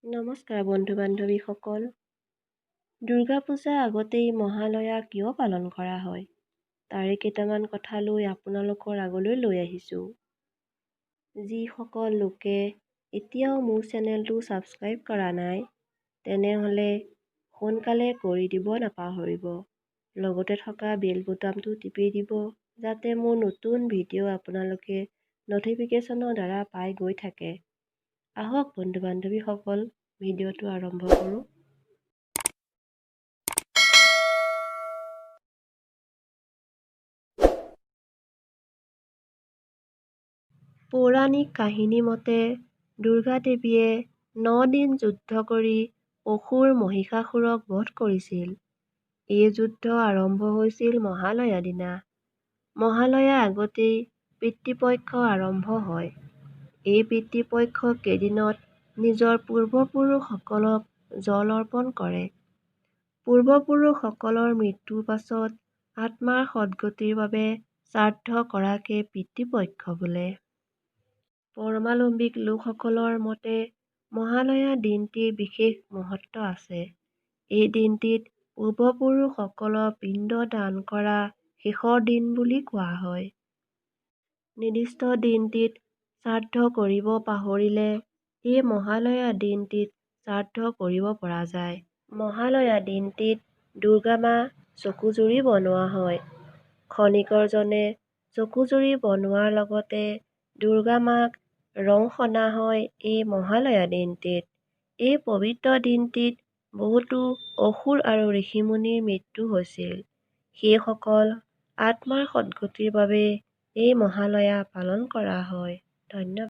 নমস্কাৰ বন্ধু বান্ধৱীসকল। দুৰ্গা পূজাৰ আগতেই মহালয়া কিয় পালন কৰা হয় তাৰে কেইটামান কথা লৈ আপোনালোকৰ আগলৈ লৈ আহিছোঁ। যিসকল লোকে এতিয়াও মোৰ চেনেলটো ছাবস্ক্ৰাইব কৰা নাই তেনেহ'লে সোনকালে কৰি দিব নাপাহৰিব। লগতে থকা বেল বুটামটো টিপি দিব যাতে মোৰ নতুন ভিডিঅ' আপোনালোকে ন'টিফিকেশ্যনৰ দ্বাৰা পাই গৈ থাকে। আহক বন্ধু বান্ধৱীসকল ভিডিঅ'টো আৰম্ভ কৰোঁ। পৌৰাণিক কাহিনী মতে দুৰ্গা দেৱীয়ে 9 দিন যুদ্ধ কৰি অসুৰ মহিষাসুৰক বধ কৰিছিল। এই যুদ্ধ আৰম্ভ হৈছিল মহালয়া দিনা। মহালয়াৰ আগতেই পিতৃপক্ষ আৰম্ভ হয়। এই পিতৃপক্ষৰ কেইদিনত নিজৰ পূৰ্বপুৰুষসকলক জল অৰ্পণ কৰে। পূৰ্বপুৰুষসকলৰ মৃত্যুৰ পাছত আত্মাৰ সদ্গতিৰ বাবে শ্ৰাদ্ধ কৰাকে পিতৃপক্ষ বোলে। ধৰ্মাৱলম্বী লোকসকলৰ মতে মহালয়া দিনটিৰ বিশেষ মহত্ব আছে। এই দিনটিত পূৰ্বপুৰুষসকলক পিণ্ড দান কৰা শেষৰ দিন বুলি কোৱা হয়। নিৰ্দিষ্ট দিনটিত শ্ৰাদ্ধ কৰিব পাহৰিলে এই মহালয়া দিনটিত শ্ৰাদ্ধ কৰিব পৰা যায়। মহালয়া দিনটিত দুৰ্গা মা চকুজুৰি বনোৱা হয়। খনিকৰজনে চকুজুৰি বনোৱাৰ লগতে দুৰ্গা মাক ৰং সনা হয় এই মহালয়া দিনটিত। এই পবিত্ৰ দিনটিত বহুতো অসুৰ আৰু ঋষিমুনিৰ মৃত্যু হৈছিল। সেইসকল আত্মাৰ সদ্গতিৰ বাবে এই মহালয়া পালন কৰা হয়। ধন্যবাদ।